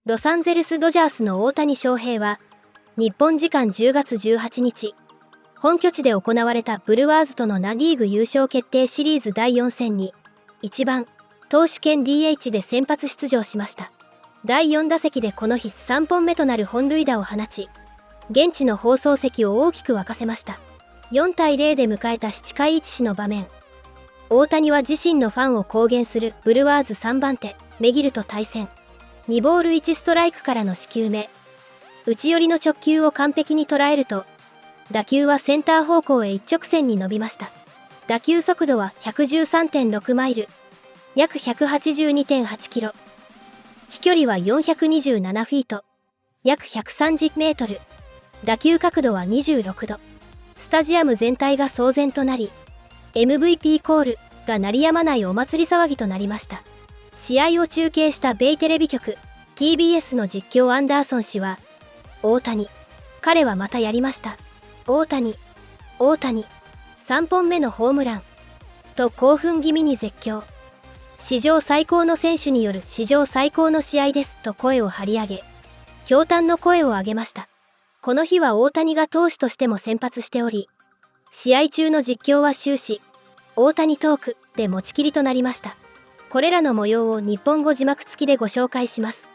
ロサンゼルスドジャースの大谷翔平は、日本時間10月18日、本拠地で行われたブルワーズとのナ・リーグ優勝決定シリーズ第4戦に、1番、投手兼 DH で先発出場しました。第4打席でこの日3本目となる本塁打を放ち、現地の放送席を大きく沸かせました。4対0で迎えた7回1死の場面。大谷は自身のファンを公言するブルワーズ3番手、メギルと対戦。2ボール1ストライクからの4球目。内寄りの直球を完璧に捉えると、打球はセンター方向へ一直線に伸びました。打球速度は 113.6 マイル、約 182.8 キロ。飛距離は427フィート、約130メートル。打球角度は26度。スタジアム全体が騒然となり、MVP コールが鳴りやまないお祭り騒ぎとなりました。試合を中継した米テレビ局 TBS の実況アンダーソン氏は、大谷、彼はまたやりました。大谷、3本目のホームラン。と興奮気味に絶叫。史上最高の選手による史上最高の試合ですと声を張り上げ、驚嘆の声を上げました。この日は大谷が投手としても先発しており、試合中の実況は終始、大谷トークで持ちきりとなりました。これらの模様を日本語字幕付きでご紹介します。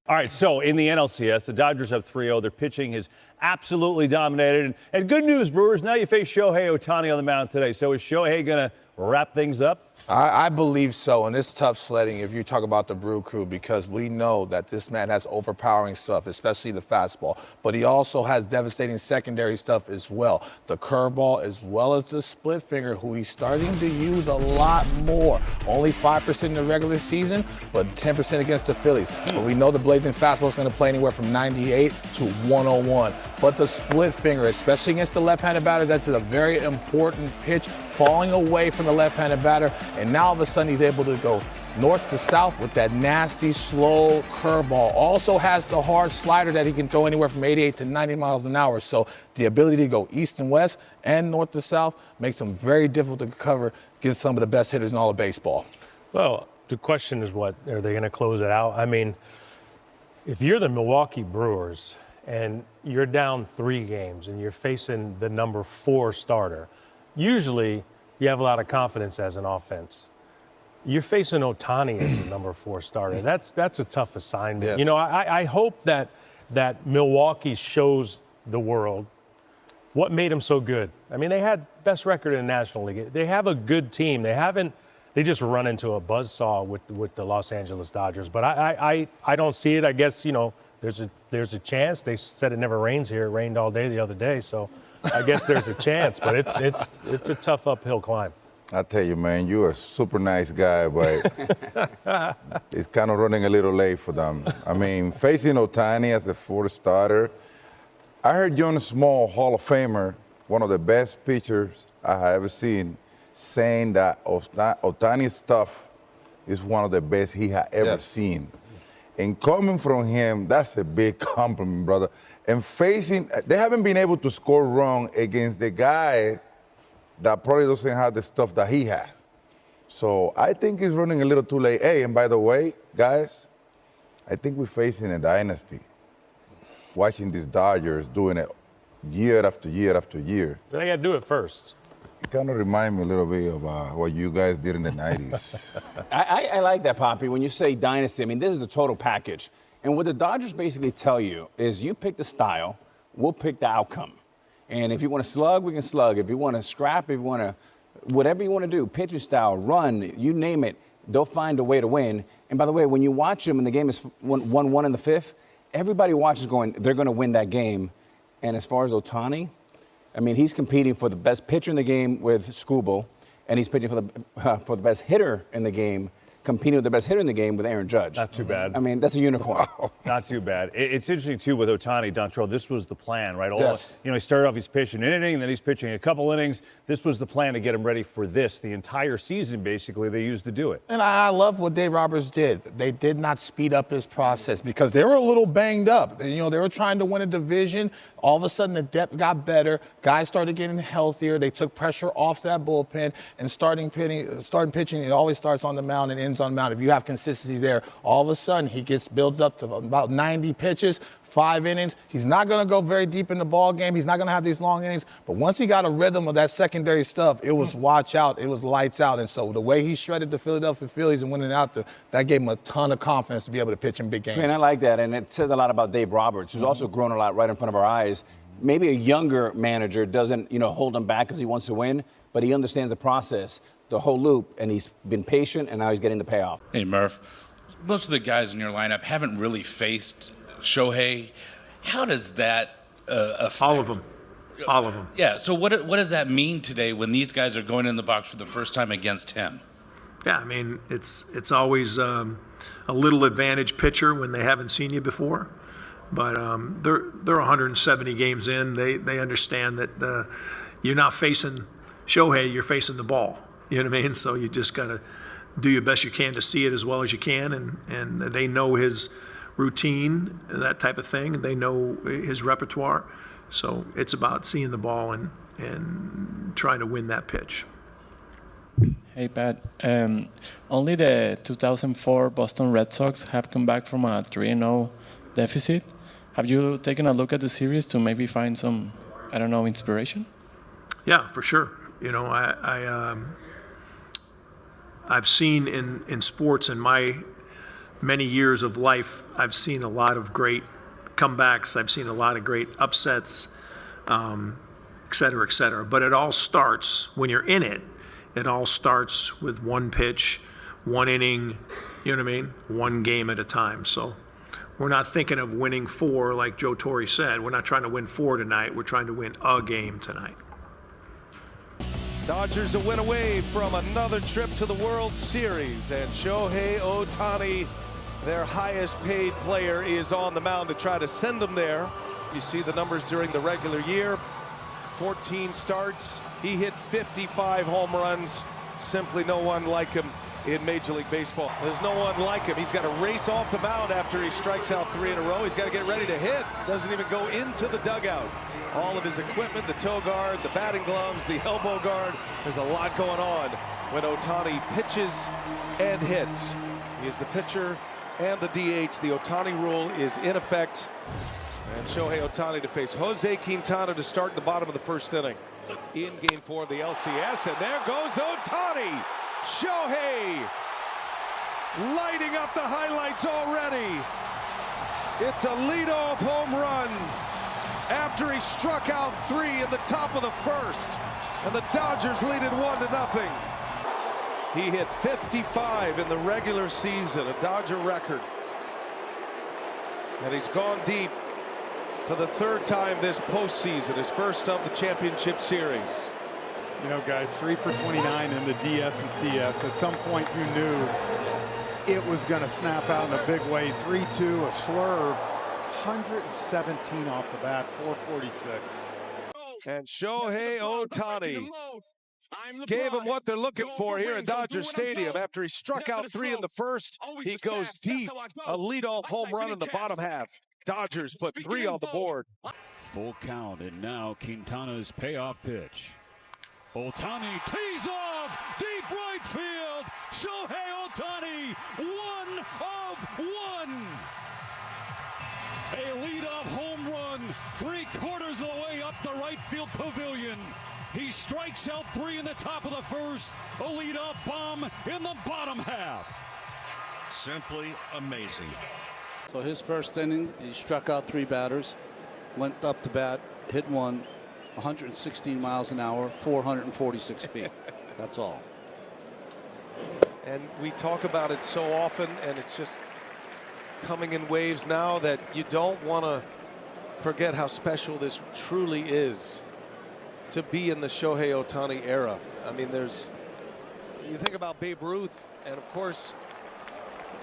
All right, so in the NLCS, the Dodgers up 3-0. Their pitching has absolutely dominated. And good news, Brewers, now you face Shohei Ohtani on the mound today. So is Shohei going to wrap things up? I believe so, and it's tough sledding if you talk about the Brew Crew, because we know that this man has overpowering stuff, especially the fastball, but he also has devastating secondary stuff as well. The curveball as well as the split finger, who he's starting to use a lot more. Only 5% in the regular season, but 10% against the Phillies. But we know the blazing fastball is going to play anywhere from 98 to 101. But the split finger, especially against the left-handed batter, that's a very important pitch, falling away from the left-handed batter. And now all of a sudden he's able to go north to south with that nasty, slow curveball. Also has the hard slider that he can throw anywhere from 88 to 90 miles an hour. So the ability to go east and west and north to south makes him very difficult to cover, gives some of the best hitters in all of baseball. Well, the question is, what are they going to close it out? I mean, if you're the Milwaukee Brewers and you're down 3 games and you're facing the number 4 starter, usually you have a lot of confidence as an offense. You're facing Ohtani as the number 4 starter. That's a tough assignment. Yes. You know, I hope that Milwaukee shows the world what made them so good. I mean, they had best record in the National League. They have a good team. They just run into a buzzsaw with the Los Angeles Dodgers. But I don't see it. I guess, you know, there's a chance. They said it never rains here. It rained all day the other day, so I guess there's a chance, but it's a tough uphill climb. I tell you, man, you're a super nice guy, but it's kind of running a little late for them. I mean, facing Ohtani as the 4th starter, I heard John Small, Hall of Famer, one of the best pitchers I have ever seen, saying that Ohtani's stuff is one of the best he had ever seen. And coming from him, that's a big compliment, brother. And facing, they haven't been able to score wrong against the guy that probably doesn't have the stuff that he has. So I think he's running a little too late. Hey, and by the way, guys, I think we're facing a dynasty. Watching these Dodgers doing it year after year after year. But they got to do it first. It kind of reminds me a little bit of what you guys did in the 90s. I like that, Poppy. When you say dynasty, I mean, this is the total package. And what the Dodgers basically tell you is you pick the style, we'll pick the outcome. And if you want to slug, we can slug. If you want to scrap, if you want to, whatever you want to do, pitching style, run, you name it, they'll find a way to win. And by the way, when you watch them and the game is 1-1 in the 5th, everybody watches going, they're going to win that game. And as far as Ohtani, I mean, he's competing for the best pitcher in the game with Skubal, and he's pitching for the best hitter in the game, competing with the best hitter in the game with Aaron Judge. Not too bad. I mean, that's a unicorn. Wow. Not too bad. It's interesting, too, with Ohtani, Dontrell. This was the plan, right? Yes. You know, he started off, he's pitching an inning, then he's pitching a couple innings. This was the plan to get him ready for this. The entire season, basically, they used to do it. And I love what Dave Roberts did. They did not speed up his process because they were a little banged up. You know, they were trying to win a division. All of a sudden, the depth got better. Guys started getting healthier. They took pressure off that bullpen, and starting pitching, it always starts on the mound and ends on the mound. If you have consistency there, all of a sudden, he builds up to about 90 pitches. 5 innings. He's not going to go very deep in the ball game. He's not going to have these long innings. But once he got a rhythm of that secondary stuff, it was watch out. It was lights out. And so the way he shredded the Philadelphia Phillies and winning out, that gave him a ton of confidence to be able to pitch in big games. And I like that. And it says a lot about Dave Roberts, who's also grown a lot right in front of our eyes. Maybe a younger manager doesn't, hold him back because he wants to win, but he understands the process, the whole loop, and he's been patient, and now he's getting the payoff. Hey, Murph, most of the guys in your lineup haven't really faced Shohei. How does that affect? All of them. All of them. Yeah. So what does that mean today when these guys are going in the box for the first time against him? Yeah, I mean, it's always a little advantage pitcher when they haven't seen you before. But they're 170 games in. They understand that you're not facing Shohei, you're facing the ball. You know what I mean? So you just got to do your best you can to see it as well as you can. And they know his routine, that type of thing. They know his repertoire. So it's about seeing the ball and trying to win that pitch. Hey, Pat. Only the 2004 Boston Red Sox have come back from a 3-0 deficit. Have you taken a look at the series to maybe find some, inspiration? Yeah, for sure. I've seen in sports in my many years of life, I've seen a lot of great comebacks. I've seen a lot of great upsets, et cetera, et cetera. But it all starts, when you're in it, it all starts with one pitch, one inning, you know what I mean? One game at a time. So we're not thinking of winning 4 like Joe Torre said. We're not trying to win 4 tonight. We're trying to win a game tonight. Dodgers a win away from another trip to the World Series, and Shohei Ohtani, their highest paid player, is on the mound to try to send them there. You see the numbers during the regular year. 14 starts. He hit 55 home runs. Simply no one like him in Major League Baseball. There's no one like him. He's got to race off the mound after he strikes out 3 in a row. He's got to get ready to hit. Doesn't even go into the dugout. All of his equipment, the toe guard, the batting gloves, the elbow guard. There's a lot going on when Ohtani pitches and hits. He is the pitcher and the DH. The Ohtani rule is in effect. And Shohei Ohtani to face Jose Quintana to start the bottom of the first inning. In game 4 of the LCS, and there goes Ohtani. Shohei lighting up the highlights already. It's a leadoff home run after he struck out 3 in the top of the first, and the Dodgers lead it 1-0. He hit 55 in the regular season, a Dodger record. And he's gone deep for the 3rd time this postseason, his first of the championship series. You know, guys, 3 for 29 in the DS and CS. At some point, you knew it was going to snap out in a big way. 3-2, a slurve, 117 off the bat, 446. And Shohei Ohtani gave him what they're looking for here in Dodger Stadium. After he struck out 3 in the first, he goes deep, a leadoff home run in the bottom half. Dodgers put 3 on the board. Full count, and now Quintana's payoff pitch. Ohtani tees off, deep right field. Shohei Ohtani, 1 of 1. A leadoff home run, 3/4 of the way up the right field pavilion. He strikes out 3 in the top of the first. A leadoff bomb in the bottom half. Simply amazing. So his first inning, he struck out 3 batters, went up to bat, hit 1, 116 miles an hour, 446 feet. That's all. And we talk about it so often, and it's just coming in waves now that you don't want to forget how special this truly is to be in the Shohei Ohtani era. I mean, you think about Babe Ruth, and of course,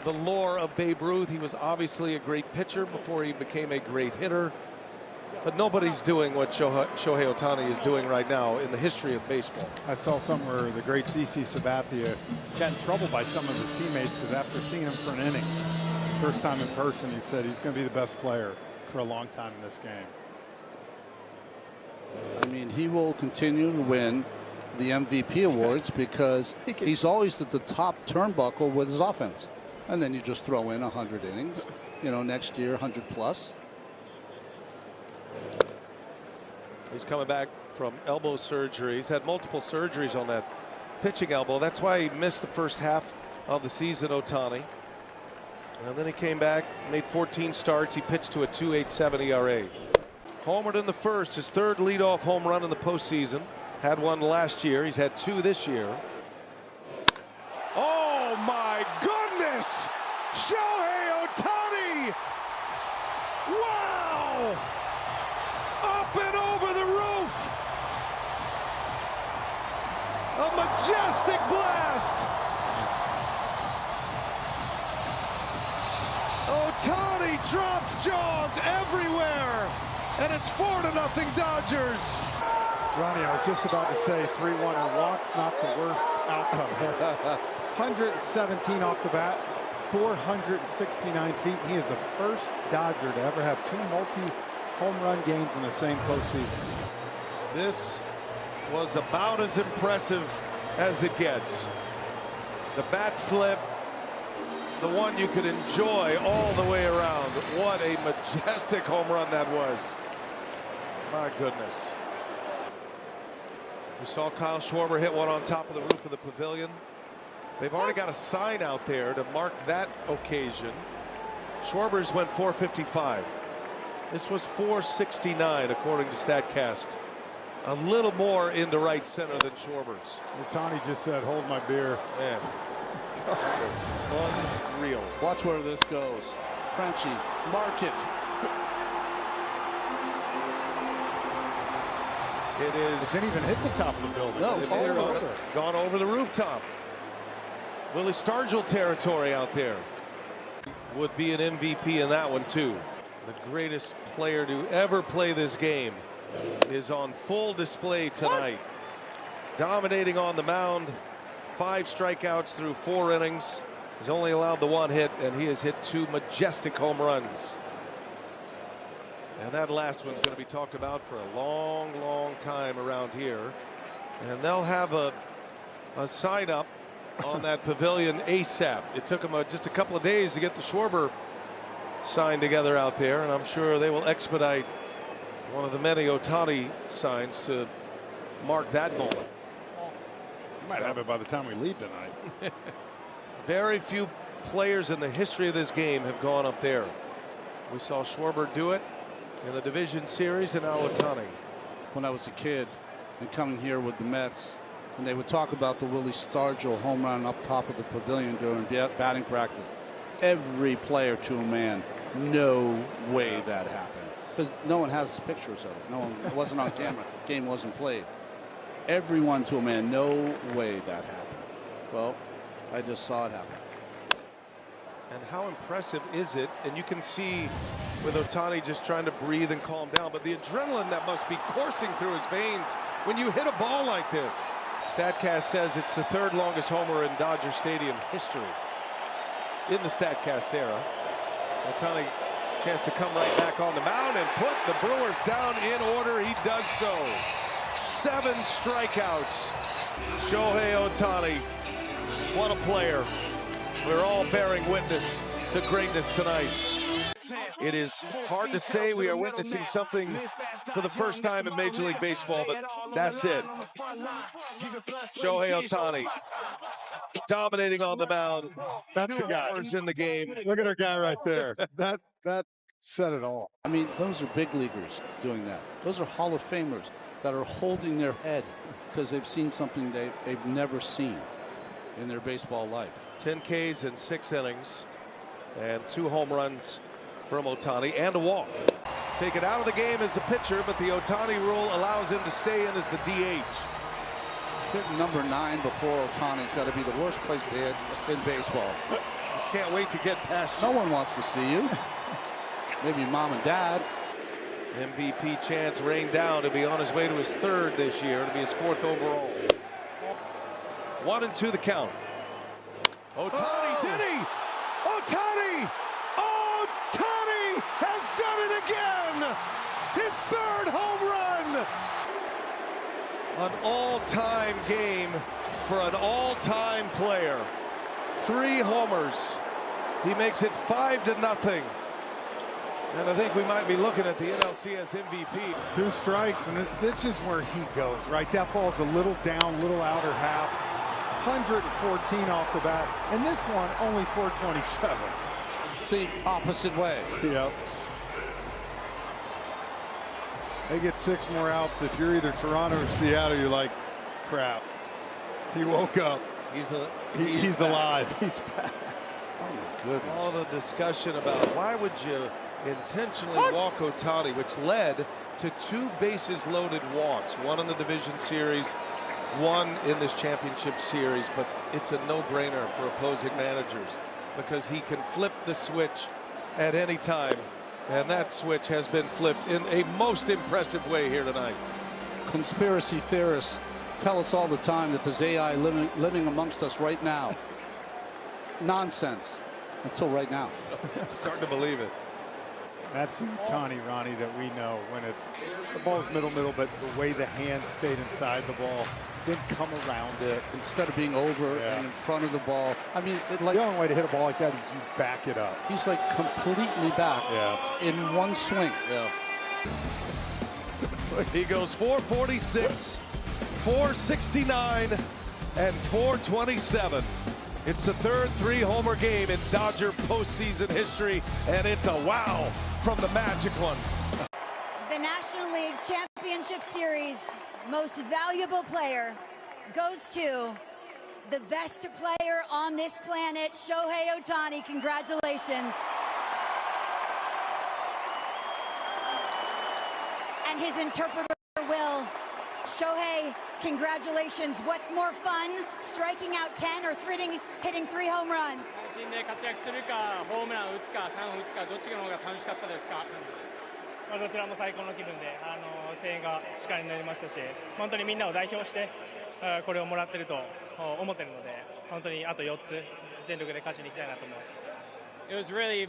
the lore of Babe Ruth. He was obviously a great pitcher before he became a great hitter. But nobody's doing what Shohei Ohtani is doing right now in the history of baseball. I saw somewhere the great CC Sabathia got in trouble by some of his teammates because after seeing him for an inning, first time in person, he said he's going to be the best player for a long time in this game. I mean, he will continue to win the MVP awards because he's always at the top turnbuckle with his offense. And then you just throw in 100 innings, next year 100 plus. He's coming back from elbow surgery. He's had multiple surgeries on that pitching elbow. That's why he missed the first half of the season, Ohtani. And then he came back, made 14 starts. He pitched to a 2.87 ERA. Homered in the first, his third leadoff home run in the postseason. Had one last year. He's had two this year. Oh my goodness! Shohei Ohtani! Wow! Up and over the roof! A majestic blast! Ohtani dropped jaws everywhere, and it's 4-0 Dodgers. Ronnie, I was just about to say 3-1 and walks, not the worst outcome here. 117 off the bat, 469 feet. He is the first Dodger to ever have two multi-home run games in the same postseason. This was about as impressive as it gets. The bat flip, the one you could enjoy all the way around. What a majestic home run that was. My goodness. We saw Kyle Schwarber hit one on top of the roof of the pavilion. They've already got a sign out there to mark that occasion. Schwarber's went 455. This was 469 according to StatCast. A little more into right center than Schwarber's. Ohtani just said, hold my beer. Man, that was unreal. Watch where this goes. Frenchie, mark it. It is. It didn't even hit the top of the building. No, it's gone over the rooftop. Willie Stargell territory out there. Would be an MVP in that one too. The greatest player to ever play this game is on full display tonight. Dominating on the mound. 5 strikeouts through 4 innings. He's only allowed the 1 hit, and he has hit 2 majestic home runs. And that last one's going to be talked about for a long, long time around here. And they'll have a sign up on that pavilion ASAP. It took them just a couple of days to get the Schwarber sign together out there, and I'm sure they will expedite one of the many Ohtani signs to mark that moment. We might have it by the time we leave tonight. Very few players in the history of this game have gone up there. We saw Schwarber do it in the division series, and now Ohtani. When I was a kid and coming here with the Mets, and they would talk about the Willie Stargell home run up top of the pavilion during batting practice. Every player to a man, no way that happened. Because no one has pictures of it. No one, it wasn't on camera. The game wasn't played. Everyone to a man, no way that happened. Well, I just saw it happen. And how impressive is it? And you can see with Ohtani just trying to breathe and calm down, but the adrenaline that must be coursing through his veins when you hit a ball like this. StatCast says it's the 3rd longest homer in Dodger Stadium history in the StatCast era. Ohtani, chance to come right back on the mound and put the Brewers down in order. He does so. 7 strikeouts. Shohei Ohtani, what a player. We're all bearing witness to greatness tonight. It is hard to say we are witnessing something for the first time in Major League Baseball, but that's it. Shohei Ohtani dominating on the mound. That's the guy. In the game. Look at our guy right there. That said it all. I mean, those are big leaguers doing that. Those are Hall of Famers that are holding their head because they've seen something they've never seen in their baseball life. 10 Ks in 6 innings and 2 home runs from Ohtani and a walk. Taken out of the game as a pitcher, but the Ohtani rule allows him to stay in as the DH. Hitting number 9 before Ohtani's got to be the worst place to hit in baseball. Just can't wait to get past you. No one wants to see you. Maybe mom and dad. MVP chance rained down to be on his way to his 3rd this year, to be his 4th overall. 1-2 the count. Ohtani, did he? Ohtani! Ohtani has done it again! His 3rd home run! An all-time game for an all-time player. 3 homers. He makes it 5-0. And I think we might be looking at the NLCS MVP. 2 strikes, and this is where he goes, right? That ball's a little down, little outer half. 114 off the bat, and this one only 427. The opposite way. Yep. They get 6 more outs. If you're either Toronto or Seattle, you're like, crap. He woke up. He's alive. He's back. Oh my goodness. All the discussion about why would you intentionally walk Ohtani, which led to 2 bases loaded walks, 1 in the division series, 1 in this championship series. But it's a no-brainer for opposing managers because he can flip the switch at any time, and that switch has been flipped in a most impressive way here tonight. Conspiracy theorists tell us all the time that there's AI living amongst us right now. Nonsense until right now. I'm starting to believe it. That's Ohtani, Ronnie, that we know when it's the ball's middle, but the way the hand stayed inside the ball, didn't come around it. Instead of being over and in front of the ball. I mean, the only way to hit a ball like that is you back it up. He's like completely back in one swing. Yeah. He goes 446, 469, and 427. It's the 3rd 3-homer game in Dodger postseason history, and it's a wow from the Magic one. The National League Championship Series most valuable player goes to the best player on this planet, Shohei Ohtani. Congratulations. And his interpreter will. Shohei, congratulations. What's more fun, striking out 10 or hitting 3 home runs? 新で活躍するか、ホームラン打つか、3打つか、どっちの方が楽しかったですか？どちらも最高の気分で、声援が力になりましたし、本当にみんなを代表してこれをもらってると思ってるので、本当にあと4つ全力で勝ちに行きたいなと思います。It was really,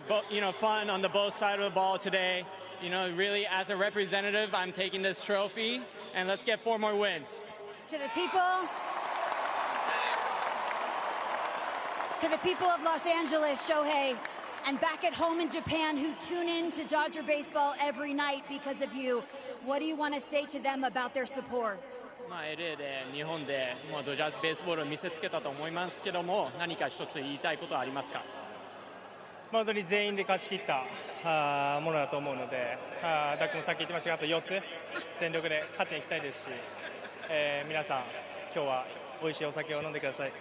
fun on the both side of the ball today. Really, as a representative, I'm taking this trophy, and let's get 4 more wins. To the people of Los Angeles, Shohei, and back at home in Japan who tune in to Dodger baseball every night because of you, what do you want to say to them about their support? LA で日本でドジャースベースボールを見せつけたと思いますけども、何か一つ言いたいことはありますか？本当に全員で勝ち切ったものだと思うので、ダックもさっき言ってましたが、あと4つ全力で勝ちに行きたいですし、皆さん今日は美味しいお酒を飲んでください。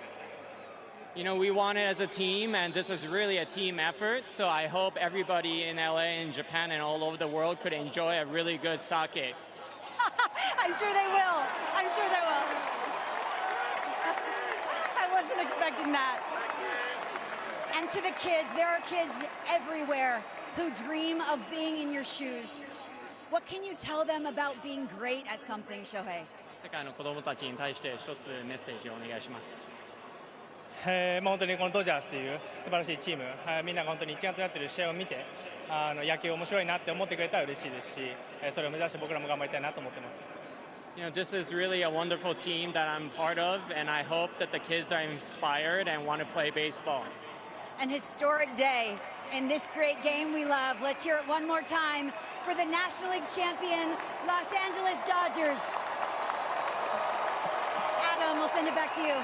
We won it as a team, and this is really a team effort. So I hope everybody in LA and Japan and all over the world could enjoy a really good sake. I'm sure they will. I'm sure they will. I wasn't expecting that. And to the kids, there are kids everywhere who dream of being in your shoes. What can you tell them about being great at something, Shohei? 世界の子供たちに対して一つメッセージをお願いします。本当にこのドジャースという素晴らしいチーム、みんなが本当に一丸となっている試合を見て、野球面白いなって思ってくれたら嬉しいですし、それを目指して僕らも頑張りたいなと思ってます。This is really a wonderful team that I'm part of, and I hope that the kids are inspired and want to play baseball. An historic day in this great game we love. Let's hear it one more time for the National League champion, Los Angeles Dodgers. Adam, we'll send it back to you.